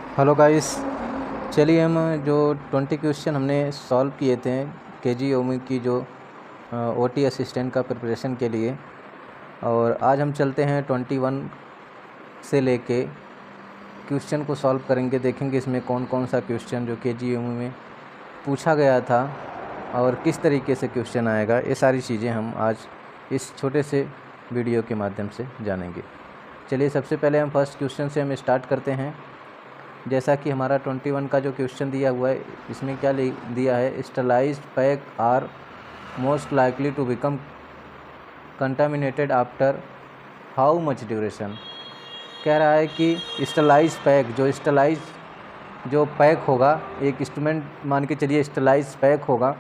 Hello guys, चलिए हम जो 20 क्वेश्चन हमने सॉल्व किए थे केजीओमी की जो ओटी असिस्टेंट का प्रिपरेशन के लिए, और आज हम चलते हैं 21 से लेके क्वेश्चन को सॉल्व करेंगे। देखेंगे इसमें कौन कौन सा क्वेश्चन जो केजीओमी में पूछा गया था और किस तरीके से क्वेश्चन आएगा। ये सारी चीज़ें हम आज इस छोटे से वीडियो के माध्यम से जानेंगे। चलिए सबसे पहले हम फर्स्ट क्वेश्चन से हम स्टार्ट करते हैं। जैसा कि हमारा 21 का जो क्वेश्चन दिया हुआ है, इसमें क्या दिया है, sterilized pack are most likely to become contaminated after how much duration. कह रहा है कि स्टरलाइज पैक जो पैक होगा, एक इंस्ट्रूमेंट मान के चलिए स्टरलाइज पैक होगा,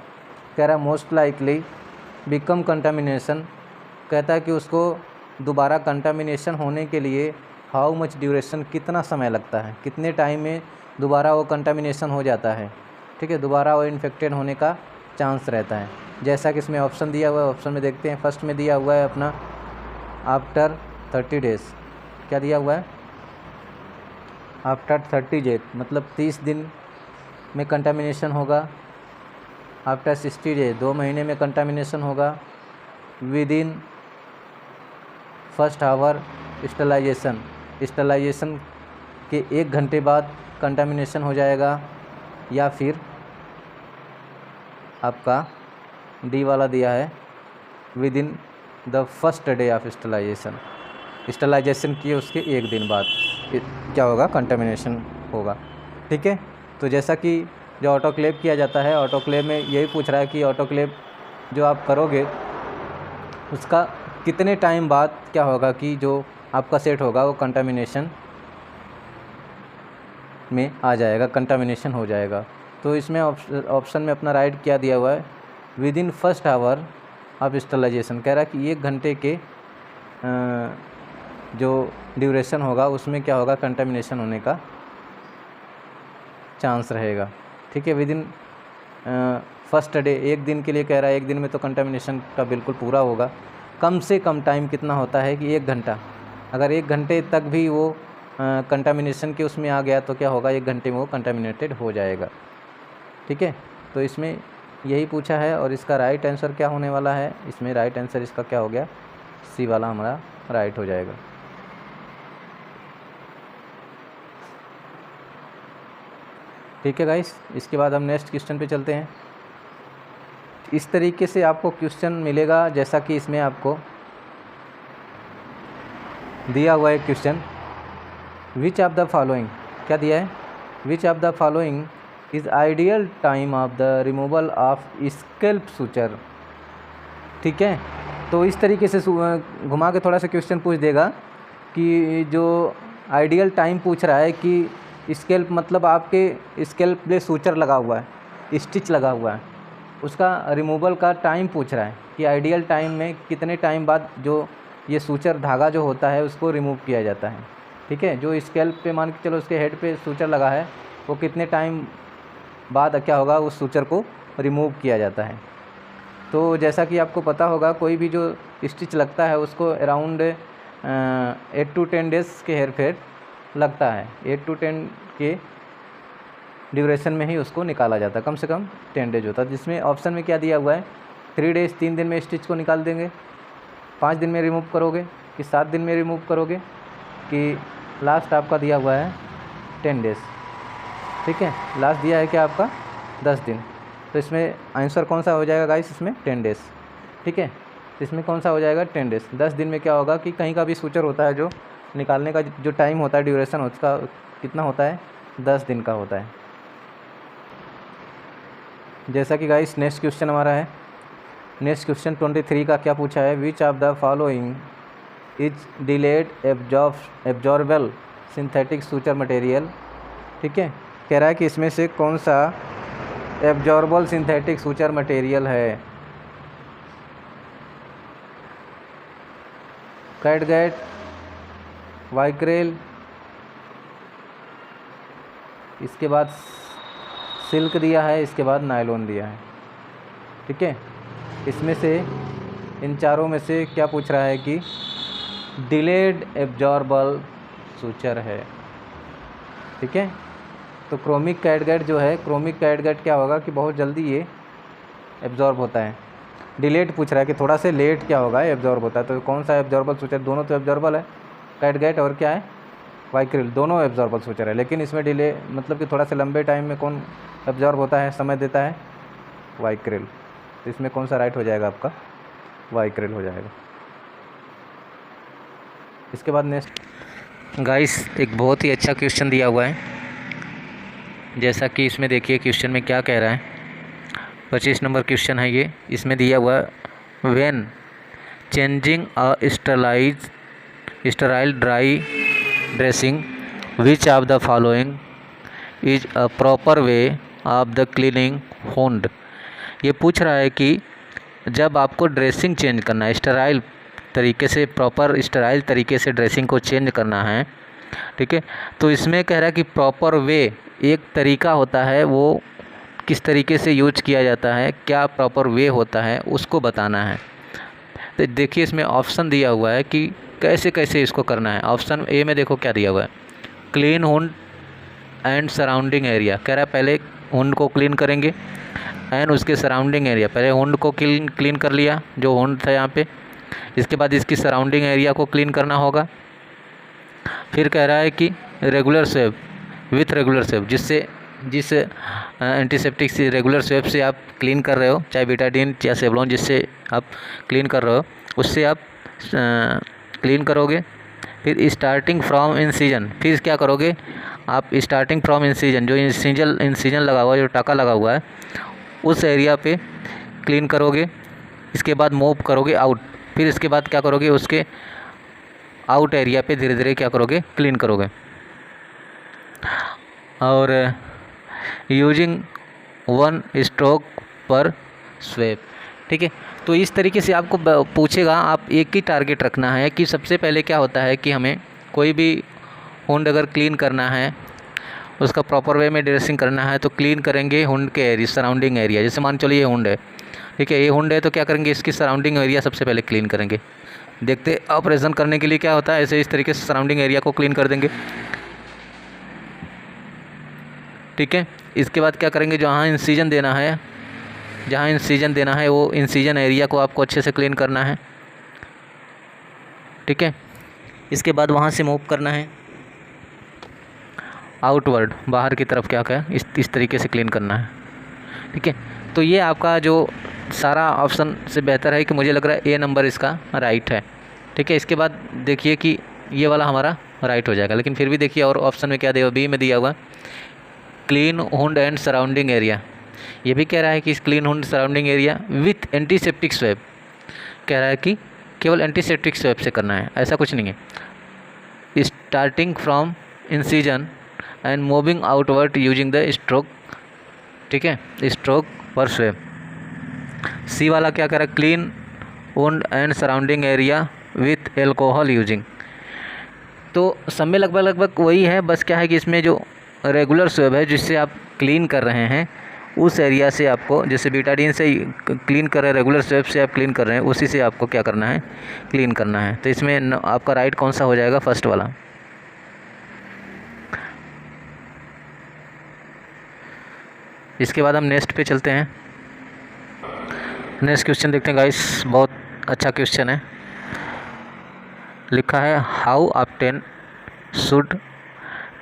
कह रहा है मोस्ट लाइकली बिकम कंटामिनेशन, कहता है कि उसको दोबारा कंटामिनेशन होने के लिए हाउ मच ड्यूरेशन, कितना समय लगता है, कितने टाइम में दोबारा वो कंटामिनेशन हो जाता है। ठीक है, दोबारा वो इन्फेक्टेड होने का चांस रहता है। जैसा कि इसमें ऑप्शन दिया हुआ है, ऑप्शन में देखते हैं। फर्स्ट में दिया हुआ है अपना आफ्टर 30 डेज़। क्या दिया हुआ है? आफ्टर 30 डेज मतलब 30 दिन में कंटामिनेशन होगा। आफ्टर 60 डेज 2 महीने में कंटामिनेशन होगा। Within first hour sterilization के 1 घंटे बाद कंटामिनेशन हो जाएगा, या फिर आपका डी वाला दिया है within the first day of sterilization किए उसके 1 दिन बाद क्या होगा, कंटामिनेशन होगा। ठीक है, तो जैसा कि जो ऑटोक्लेव किया जाता है, ऑटोक्लेव में यही पूछ रहा है कि ऑटोक्लेव जो आप करोगे उसका कितने टाइम बाद क्या होगा कि जो आपका सेट होगा वो कंटामिनेशन में आ जाएगा, कंटामिनेशन हो जाएगा। तो इसमें ऑप्शन में अपना राइट क्या दिया हुआ है, within first hour of sterilization. कह रहा है कि 1 घंटे के जो ड्यूरेशन होगा उसमें क्या होगा, कंटामिनेशन होने का चांस रहेगा। ठीक है, विद इन फर्स्ट डे, 1 दिन के लिए कह रहा है, 1 दिन में तो कंटामिनेशन का बिल्कुल पूरा होगा। कम से कम टाइम कितना होता है कि 1 घंटा। अगर 1 घंटे तक भी वो कंटामिनेशन के उसमें आ गया तो क्या होगा, 1 घंटे में वो कंटामिनेटेड हो जाएगा। ठीक है, तो इसमें यही पूछा है और इसका राइट आंसर क्या होने वाला है, इसमें राइट आंसर इसका क्या हो गया, सी वाला हमारा राइट हो जाएगा। ठीक है गाइस, इसके बाद हम नेक्स्ट क्वेश्चन पे चलते हैं। इस तरीके से आपको क्वेश्चन मिलेगा जैसा कि इसमें आपको दिया हुआ है question, which of the following, क्या दिया है, which of the following is ideal time of the removal of scalp suture. ठीक है, तो इस तरीके से घुमा के थोड़ा सा क्वेश्चन पूछ देगा कि जो आइडियल टाइम पूछ रहा है कि स्कैल्प मतलब आपके स्कैल्प पे सूचर लगा हुआ है, स्टिच लगा हुआ है, उसका रिमूवल का टाइम पूछ रहा है कि आइडियल टाइम में कितने टाइम बाद जो ये सूचर धागा जो होता है उसको रिमूव किया जाता है। ठीक है, जो स्कैल्प पे मान के चलो उसके हेड पे सूचर लगा है, वो कितने टाइम बाद क्या होगा, उस सूचर को रिमूव किया जाता है। तो जैसा कि आपको पता होगा, कोई भी जो स्टिच लगता है उसको अराउंड 8 to 10 डेज़ के हेर फेर लगता है। 8 to 10 के ड्यूरेशन में ही उसको निकाला जाता है, कम से कम 10 डेज होता है। जिसमें ऑप्शन में क्या दिया हुआ है, 3 डेज़ 3 दिन में स्टिच को निकाल देंगे, 5 दिन में रिमूव करोगे कि 7 दिन में रिमूव करोगे, कि लास्ट आपका दिया हुआ है 10 डेज़। ठीक है, लास्ट दिया है क्या आपका 10 दिन। तो इसमें आंसर कौन सा हो जाएगा गाइस, इसमें 10 डेज़। ठीक है, तो इसमें कौन सा हो जाएगा, 10 डेज़। 10 दिन में क्या होगा कि कहीं का भी सूचर होता है, जो निकालने का जो टाइम होता है, ड्यूरेशन उसका कितना होता है, 10 दिन का होता है। जैसा कि गाइस नेक्स्ट क्वेश्चन हमारा है, नेक्स्ट क्वेश्चन 23 का क्या पूछा है, which of the following is delayed absorbable synthetic suture material. ठीक है, कह रहा है कि इसमें से कौन सा एब्जॉर्बल सिंथेटिक सूचर मटेरियल है। कैटगट, वाइक्रेल, इसके बाद सिल्क दिया है, इसके बाद नायलॉन दिया है। ठीक है, इसमें से इन चारों में से क्या पूछ रहा है कि डिलेड एब्जॉर्बल सूचर है। ठीक है, तो क्रोमिक कैटगट जो है, क्रोमिक कैटगट क्या होगा कि बहुत जल्दी ये एब्जॉर्ब होता है। डिलेट पूछ रहा है कि थोड़ा से लेट क्या होगा, एब्जॉर्ब होता है। तो कौन सा एब्जॉर्बल सूचर, दोनों तो एब्जॉर्बल है, कैटगट और क्या है वाइक्रिल, दोनों एब्जॉर्बल सूचर है। लेकिन इसमें डिले मतलब कि थोड़ा से लंबे टाइम में कौन एब्जॉर्ब होता है, समय देता है, वाइक्रिल। तो इसमें कौन सा राइट हो जाएगा आपका, वाइक्रिल हो जाएगा। इसके बाद नेक्स्ट गाइस एक बहुत ही अच्छा क्वेश्चन दिया हुआ है, जैसा कि इसमें देखिए क्वेश्चन में क्या कह रहा है। 25 नंबर क्वेश्चन है ये। इसमें दिया हुआ when changing a sterile dry dressing which of the following is a proper way of the cleaning wound. ये पूछ रहा है कि जब आपको ड्रेसिंग चेंज करना है, स्टराइल तरीके से, प्रॉपर स्टराइल तरीके से ड्रेसिंग को चेंज करना है, ठीक है, तो इसमें कह रहा है कि प्रॉपर वे, एक तरीका होता है, वो किस तरीके से यूज किया जाता है, क्या प्रॉपर वे होता है, उसको बताना है। तो देखिए इसमें ऑप्शन दिया हुआ है कि कैसे कैसे इसको करना है। ऑप्शन ए में देखो क्या दिया हुआ है, clean Hund and surrounding area. कह रहा है पहले हुंड को क्लीन करेंगे एंड उसके सराउंडिंग एरिया। पहले हुंड को क्लीन कर लिया, जो हुंड था यहाँ पे, इसके बाद इसकी सराउंडिंग एरिया को क्लीन करना होगा। फिर कह रहा है कि regular swab with regular swab, जिस एंटीसेप्टिक से रेगुलर स्वेप से आप क्लीन कर रहे हो, चाहे बीटाडीन या सेवलॉन, जिससे आप क्लीन कर रहे हो उससे आप क्लीन करोगे। फिर स्टार्टिंग फ्रॉम इंसीजन, फिर क्या करोगे आप, स्टार्टिंग फ्रॉम इंसीजन, जो इंसीजन लगा हुआ है, जो टाका लगा हुआ है, उस एरिया पे क्लीन करोगे। इसके बाद मूव करोगे आउट, फिर इसके बाद क्या करोगे, उसके आउट एरिया पे धीरे धीरे क्या करोगे, क्लीन करोगे। और यूजिंग 1 स्ट्रोक पर स्वेप, ठीक है। तो इस तरीके से आपको पूछेगा, आप एक ही टारगेट रखना है कि सबसे पहले क्या होता है कि हमें कोई भी हुंड अगर क्लीन करना है, उसका प्रॉपर वे में ड्रेसिंग करना है, तो क्लीन करेंगे हुंड के एरिया, सराउंडिंग एरिया। जैसे मान चलो ये हुंड है, ठीक है, ये हुंड है, तो क्या करेंगे, इसकी सराउंडिंग एरिया सबसे पहले क्लीन करेंगे। देखते ऑपरेशन करने के लिए क्या होता है, ऐसे इस तरीके से सराउंडिंग एरिया को क्लीन कर देंगे, ठीक है। इसके बाद क्या करेंगे, जहाँ इंसीजन देना है वो इंसीजन एरिया को आपको अच्छे से क्लीन करना है, ठीक है। इसके बाद वहाँ से मूव करना है आउटवर्ड, बाहर की तरफ, क्या क्या इस तरीके से क्लीन करना है, ठीक है। तो ये आपका जो सारा ऑप्शन से बेहतर है कि मुझे लग रहा है ए नंबर इसका राइट है, ठीक है। इसके बाद देखिए कि ये वाला हमारा राइट हो जाएगा, लेकिन फिर भी देखिए और ऑप्शन में क्या दिया, बी में दिया हुआ clean Hund and surrounding area. ये भी कह रहा है कि clean Hund surrounding area with antiseptic swap, कह रहा है कि केवल एंटीसेप्टिक स्वैप से करना है, ऐसा कुछ नहीं है। Starting from incision and moving outward using the stroke, ठीक है, स्ट्रोक पर स्वेप। सी वाला क्या कह रहा है, clean wound and surrounding area with alcohol using. तो सब में लगभग वही है, बस क्या है कि इसमें जो रेगुलर स्वेप है जिससे आप क्लीन कर रहे हैं, उस एरिया से आपको, जैसे बीटाडीन से क्लीन कर रहे हैं, रेगुलर स्वेप से आप क्लीन कर रहे हैं, उसी से आपको क्या करना है, क्लीन करना है। तो इसमें आपका राइट कौन सा हो जाएगा, फर्स्ट वाला। इसके बाद हम नेक्स्ट पे चलते हैं। नेक्स्ट क्वेश्चन देखते हैं गाइस, बहुत अच्छा क्वेश्चन है। लिखा है how often should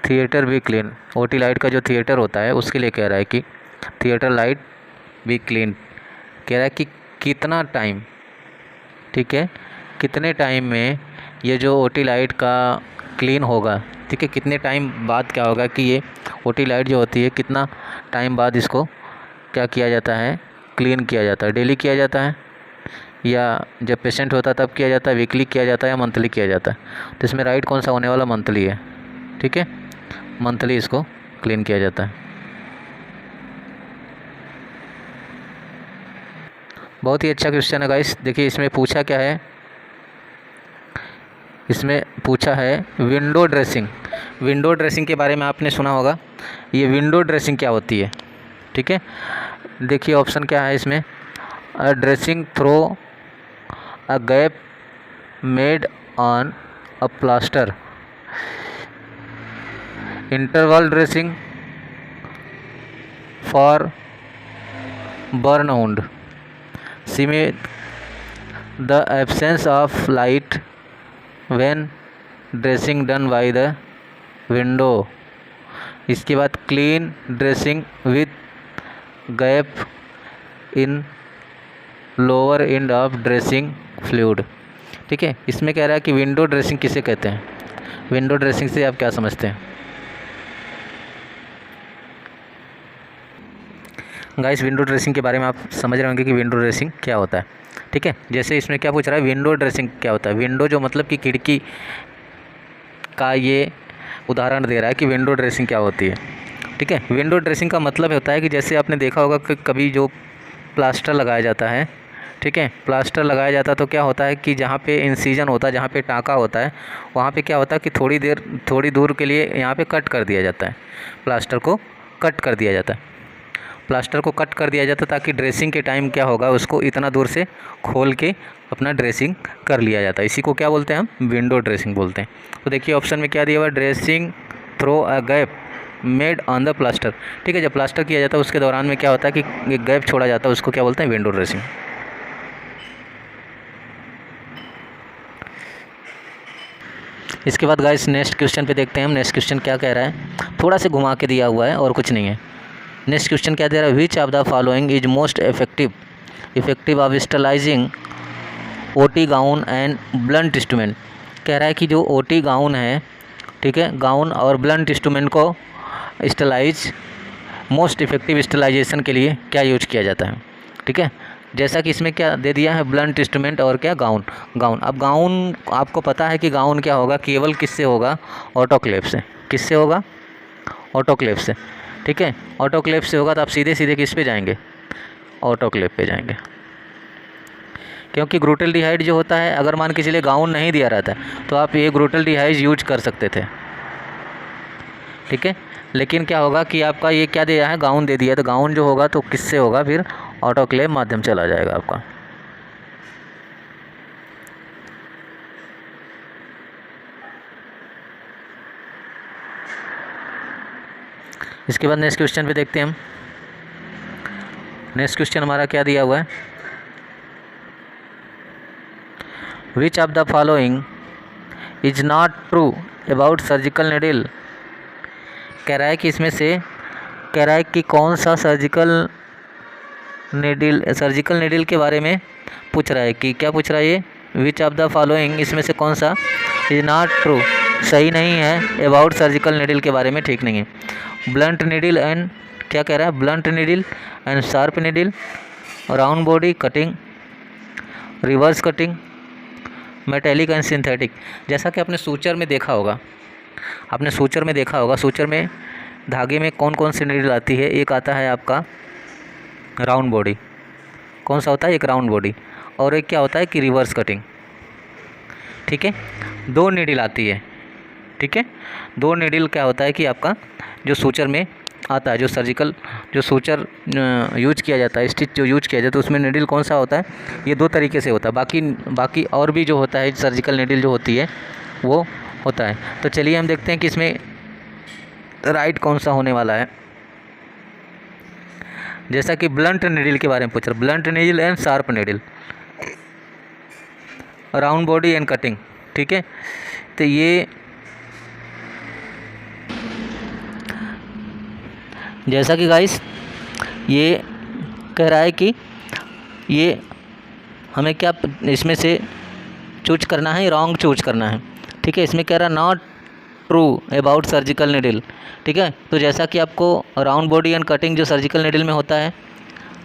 theatre B clean. OT light का जो थिएटर होता है उसके लिए कह रहा है कि थिएटर लाइट बी क्लीन, कह रहा है कि कितना टाइम, ठीक है, कितने टाइम में ये जो ओटी लाइट का क्लीन होगा, ठीक है, कितने टाइम बाद क्या होगा कि ये ओटी लाइट जो होती है कितना टाइम बाद इसको क्या किया जाता है, क्लीन किया जाता है। डेली किया जाता है या जब पेशेंट होता है तब किया जाता है, वीकली किया जाता है या मंथली किया जाता है। तो इसमें राइट कौन सा होने वाला, मंथली है, ठीक है, मंथली इसको क्लीन किया जाता है। बहुत ही अच्छा क्वेश्चन है गाइस। देखिए इसमें पूछा क्या है, इसमें पूछा है विंडो ड्रेसिंग। विंडो ड्रेसिंग के बारे में आपने सुना होगा, ये विंडो ड्रेसिंग क्या होती है, ठीक है। देखिए ऑप्शन क्या है इसमें, a dressing through a gap made on a plaster, interval dressing, for burn wound. Simi the absence of light when dressing done by the window. इसके बाद clean dressing with gap in lower end of dressing fluid. ठीक है, इसमें कह रहा है कि window dressing किसे कहते हैं. विंडो ड्रेसिंग से आप क्या समझते हैं गाइस. विंडो ड्रेसिंग के बारे में आप समझ रहे होंगे कि विंडो ड्रेसिंग क्या होता है. ठीक है, जैसे इसमें क्या पूछ रहा है, विंडो ड्रेसिंग क्या होता है. विंडो जो मतलब कि खिड़की का ये उदाहरण दे रहा है कि विंडो ड्रेसिंग क्या होती है. ठीक है, विंडो ड्रेसिंग का मतलब होता है कि जैसे आपने देखा होगा कि कभी जो प्लास्टर लगाया जाता है, ठीक है, प्लास्टर लगाया जाता है तो क्या होता है कि जहाँ पे इंसिजन होता है, जहाँ पे टाँका होता है, वहाँ पे क्या होता है कि थोड़ी दूर के लिए यहाँ पे कट कर दिया जाता है. प्लास्टर को कट कर दिया जाता है. प्लास्टर को कट कर दिया जाता है ताकि ड्रेसिंग के टाइम क्या होगा, उसको इतना दूर से खोल के अपना ड्रेसिंग कर लिया जाता है. इसी को क्या बोलते हैं हम, विंडो ड्रेसिंग बोलते हैं. तो देखिए ऑप्शन में क्या दिया हुआ, dressing through a gap made on the plaster. ठीक है, जब प्लास्टर किया जाता है उसके दौरान में क्या होता है कि एक गैप छोड़ा जाता है, उसको क्या बोलते हैं, विंडो ड्रेसिंग. इसके बाद गाइस नेक्स्ट क्वेश्चन पे देखते हैं हम. नेक्स्ट क्वेश्चन क्या कह रहा है, थोड़ा से घुमा के दिया हुआ है और कुछ नहीं है. नेक्स्ट क्वेश्चन क्या दे रहा है, which of the following is most effective of sterilising OT gown and blunt instrument. कह रहा है कि जो ओटी गाउन है, ठीक है, गाउन और ब्लंट इंस्ट्रूमेंट को स्टलाइज मोस्ट इफेक्टिव स्टलाइजेशन के लिए क्या यूज किया जाता है. ठीक है, जैसा कि इसमें क्या दे दिया है, ब्लंट इंस्ट्रूमेंट और क्या, गाउन. अब गाउन आपको पता है कि गाउन क्या होगा, केवल किससे होगा, ऑटोक्लेव से. किससे होगा, ऑटोक्लेव से. ठीक है, ऑटोक्लेव से होगा तो आप सीधे सीधे किस पे जाएंगे, ऑटोक्लेव पे जाएंगे. क्योंकि ग्लूटाल्डिहाइड जो होता है, अगर मान के चलिए गाउन नहीं दिया रहता तो आप ये ग्लूटाल्डिहाइड यूज कर सकते थे. ठीक है, लेकिन क्या होगा कि आपका ये क्या दिया है, गाउन दे दिया, तो गाउन जो होगा तो किससे होगा, फिर ऑटोक्लेव माध्यम चला जाएगा आपका. इसके बाद नेक्स्ट क्वेश्चन पे देखते हैं हम. नेक्स्ट क्वेश्चन हमारा क्या दिया हुआ है, which of the following is not true about surgical needle. कह रहा है कि इसमें से कह रहा है कि कौन सा सर्जिकल नीडल के बारे में पूछ रहा है. कि क्या पूछ रहा है ये, विच ऑफ द फॉलोइंग, इसमें से कौन सा इज नॉट ट्रू, सही नहीं है अबाउट सर्जिकल नीडल के बारे में, ठीक नहीं है. ब्लंट नीडल एंड क्या कह रहा है, blunt needle and sharp needle, round body cutting, reverse cutting, metallic and synthetic. जैसा कि आपने सूचर में देखा होगा, सूचर में धागे में कौन कौन सी नीडल आती है. एक आता है आपका राउंड बॉडी. कौन सा होता है, एक राउंड बॉडी, और एक क्या होता है कि रिवर्स कटिंग. ठीक है, दो नीडल आती है. ठीक है, दो नीडल क्या होता है कि आपका जो सूचर में आता है, जो सूचर यूज किया जाता है, स्टिच जो यूज किया जाता है, उसमें नीडल कौन सा होता है, ये दो तरीके से होता है. बाकी और भी जो होता है सर्जिकल नीडल जो होती है वो होता है. तो चलिए हम देखते हैं कि इसमें राइट कौन सा होने वाला है. जैसा कि ब्लंट नीडल के बारे में पूछ रहा है, blunt needle and sharp needle, round body and cutting. ठीक है, तो ये जैसा कि गाइस ये कह रहा है कि ये हमें क्या इसमें से चूज करना है, रॉन्ग चूज करना है. ठीक है, इसमें कह रहा है not true about surgical needle. ठीक है, तो जैसा कि आपको राउंड बॉडी एंड कटिंग जो सर्जिकल नीडल में होता है,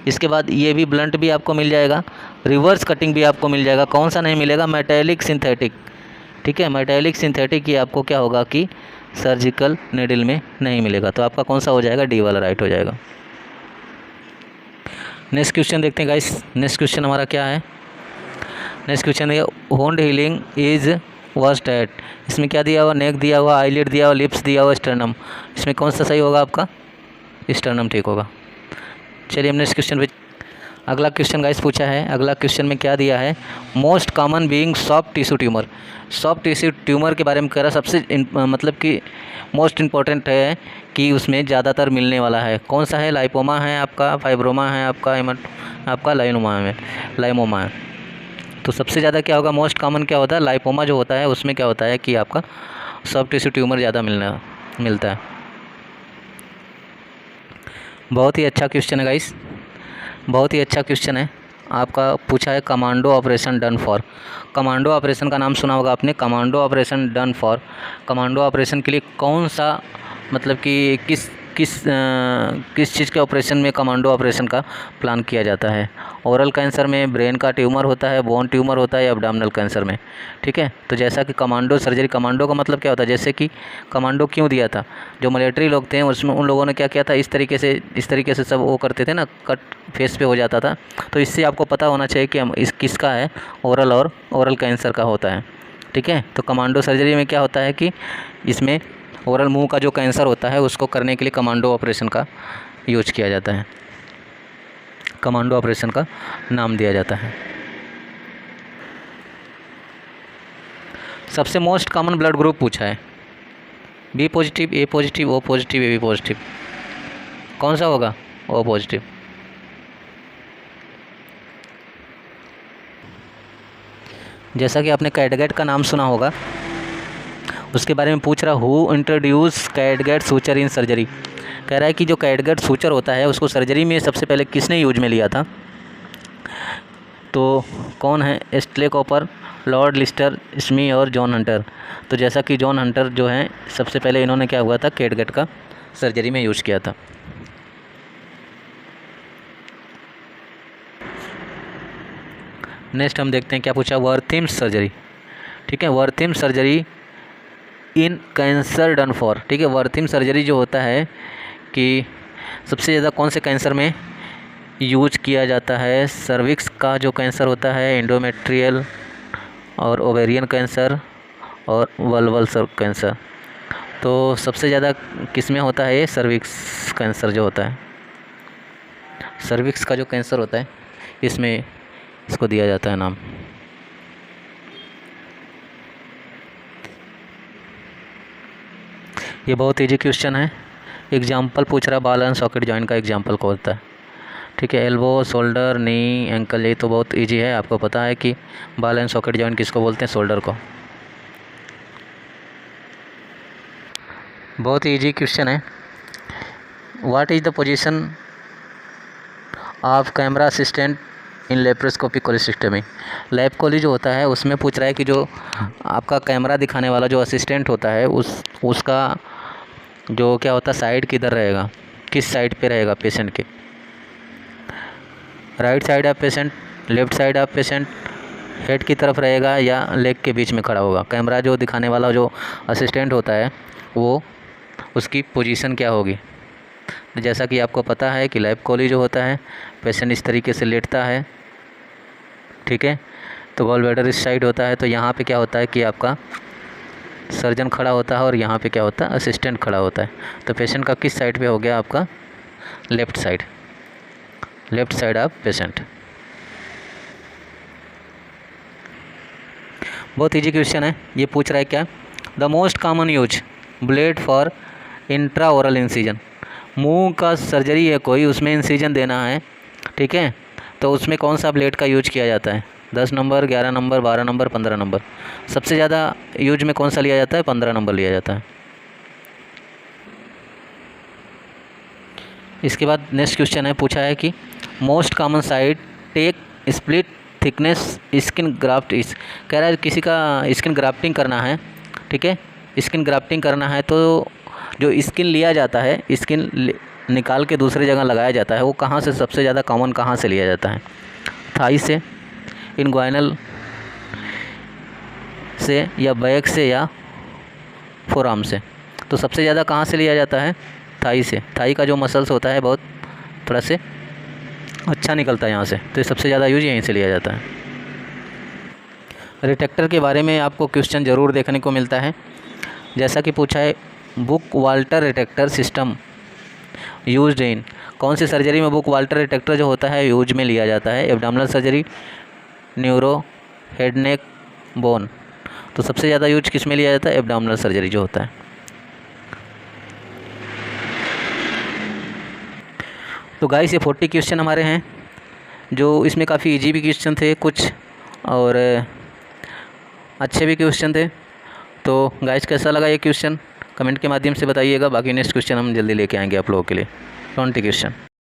इसके बाद ये भी ब्लंट भी आपको मिल जाएगा, रिवर्स कटिंग भी आपको मिल जाएगा. कौन सा नहीं मिलेगा, मेटेलिक सिंथेटिक. ठीक है, मेटेलिक सिंथेटिक ये आपको क्या होगा कि सर्जिकल नीडल में नहीं मिलेगा. तो आपका कौन सा हो जाएगा, डी वाला राइट हो जाएगा. नेक्स्ट क्वेश्चन देखते हैं गाइस. नेक्स्ट क्वेश्चन हमारा क्या है, नेक्स्ट क्वेश्चन है wound healing is worst at. इसमें क्या दिया हुआ, नेक दिया हुआ, आईलिड दिया हुआ, लिप्स दिया हुआ, स्टर्नम. इसमें कौन सा सही होगा आपका, स्टर्नम ठीक होगा. चलिए हम नेक्स्ट क्वेश्चन पे. अगला क्वेश्चन गाइस पूछा है, अगला क्वेश्चन में क्या दिया है, most common being soft tissue tumour. Soft tissue tumour के बारे में कह रहा, सबसे मतलब कि मोस्ट इम्पॉर्टेंट है कि उसमें ज़्यादातर मिलने वाला है कौन सा है, लाइपोमा है आपका, फाइब्रोमा है आपका, आपका लाइमोमा है। तो सबसे ज़्यादा क्या होगा, मोस्ट कॉमन क्या होता है, लाइपोमा जो होता है उसमें क्या होता है कि आपका सॉफ्ट टिश्यू ट्यूमर ज़्यादा मिलता है। बहुत ही अच्छा क्वेश्चन है गाइस, बहुत ही अच्छा क्वेश्चन है। आपका पूछा है commando operation done for. Commando operation का नाम सुना होगा आपने, commando operation done for. Commando operation के लिए कौन सा मतलब कि किस चीज़ के ऑपरेशन में कमांडो ऑपरेशन का प्लान किया जाता है। ओरल कैंसर में, ब्रेन का ट्यूमर होता है, बोन ट्यूमर होता है, या एब्डोमिनल कैंसर में। ठीक है, तो जैसा कि कमांडो सर्जरी, कमांडो का मतलब क्या होता है, जैसे कि कमांडो क्यों दिया था, जो मिलिट्री लोग थे उसमें उन लोगों ने क्या किया था, इस तरीके से सब वो करते थे ना, कट फेस पे हो जाता था। तो इससे आपको पता होना चाहिए कि हम इस किसका है, ओरल कैंसर का होता है। ठीक है, तो कमांडो सर्जरी में क्या होता है कि इसमें ओरल मुंह का जो कैंसर होता है उसको करने के लिए कमांडो ऑपरेशन का यूज किया जाता है, कमांडो ऑपरेशन का नाम दिया जाता है। सबसे मोस्ट कॉमन ब्लड ग्रुप पूछा है, B positive, A positive, O positive, A B positive. कौन सा होगा, ओ पॉजिटिव। जैसा कि आपने कैटगेट का नाम सुना होगा, उसके बारे में पूछ रहा, who introduce catgut suture in surgery. कह रहा है कि जो कैटगेट सूचर होता है उसको सर्जरी में सबसे पहले किसने यूज में लिया था, तो कौन है, एस्टले कॉपर, लॉर्ड लिस्टर, स्मी और जॉन हंटर। तो जैसा कि जॉन हंटर जो हैं सबसे पहले इन्होंने क्या हुआ था, कैटगेट का सर्जरी में यूज किया था। नेक्स्ट हम देखते हैं क्या पूछा, वरथिम्स सर्जरी। ठीक है, Wertheim's surgery in cancer done for. ठीक है, वरथिम सर्जरी जो होता है कि सबसे ज़्यादा कौन से कैंसर में यूज किया जाता है, सर्विक्स का जो कैंसर होता है, एंडोमेट्रियल और ओवेरियन कैंसर और वल्वल कैंसर। तो सबसे ज़्यादा किस में होता है, ये सर्विक्स कैंसर जो होता है, सर्विक्स का जो कैंसर होता है इसमें इसको दिया जाता है नाम। ये बहुत इजी क्वेश्चन है, एग्जाम्पल पूछ रहा, बॉल एंड सॉकेट जॉइंट का एग्जाम्पल कौन होता है। ठीक है, एल्बो, शोल्डर, नी, एंकल, ये तो बहुत इजी है, आपको पता है कि बॉल एंड सॉकेट जॉइंट किसको बोलते हैं, शोल्डर को। बहुत ही इजी क्वेश्चन है, what is the position of camera assistant in laparoscopic cholecystectomy. Lap chole जो होता है उसमें पूछ रहा है कि जो आपका कैमरा दिखाने वाला जो असिस्टेंट होता है उसका जो क्या होता है, साइड किधर रहेगा, किस साइड पे रहेगा पेशेंट के, right side of patient, left side of patient, head की तरफ रहेगा या लेग के बीच में खड़ा होगा। कैमरा जो दिखाने वाला जो असिस्टेंट होता है वो उसकी पोजीशन क्या होगी। जैसा कि आपको पता है कि लैप कोली जो होता है पेशेंट इस तरीके से लेटता है। ठीक है, तो गॉल ब्लैडर इस साइड होता है, तो यहाँ पे क्या होता है कि आपका सर्जन खड़ा होता है और यहाँ पे क्या होता है, असिस्टेंट खड़ा होता है। तो पेशेंट का किस साइड पे हो गया, आपका लेफ़्ट साइड ऑफ पेशेंट। बहुत इजी क्वेश्चन है, ये पूछ रहा है क्या, the most common use blade for intra oral incision. मुंह का सर्जरी है कोई, उसमें इंसिजन देना है। ठीक है, तो उसमें कौन सा ब्लेड का यूज किया जाता है, 10 नंबर, 11 नंबर, 12 नंबर, 15 नंबर। सबसे ज़्यादा यूज में कौन सा लिया जाता है, 15 नंबर लिया जाता है। इसके बाद नेक्स्ट क्वेश्चन है, पूछा है कि most common side take split thickness skin graft is. कह रहा है किसी का स्किन ग्राफ्टिंग करना है। ठीक है, स्किन ग्राफ्टिंग करना है तो जो स्किन लिया जाता है, स्किन निकाल के दूसरी जगह लगाया जाता है, वो कहाँ से सबसे ज़्यादा कॉमन कहाँ से लिया जाता है, थाई से, इनग्वाइनल से, या बैक से, या फोरआर्म से। तो सबसे ज़्यादा कहाँ से लिया जाता है, थाई से। थाई का जो मसल्स होता है बहुत थोड़ा से अच्छा निकलता है यहाँ से, तो सबसे ज़्यादा यूज यहीं से लिया जाता है। रिटेक्टर के बारे में आपको क्वेश्चन ज़रूर देखने को मिलता है, जैसा कि पूछा है Bookwalter retractor system used in, कौन सी सर्जरी में बुक वाल्टर रिट्रैक्टर जो होता है यूज में लिया जाता है? Abdominal surgery, neuro, head neck, bone. तो सबसे ज़्यादा यूज किस में लिया जाता है? एब्डोमिनल सर्जरी जो होता है। तो गाइस ये 40 क्वेश्चन हमारे हैं, जो इसमें काफ़ी इजी भी क्वेश्चन थे कुछ और अच्छे भी क्वेश्चन थे। तो गाइस कैसा लगा ये क्वेश्चन कमेंट के माध्यम से बताइएगा। बाकी नेक्स्ट क्वेश्चन हम जल्दी लेके आएंगे आप लोगों के लिए। 20 क्वेश्चन।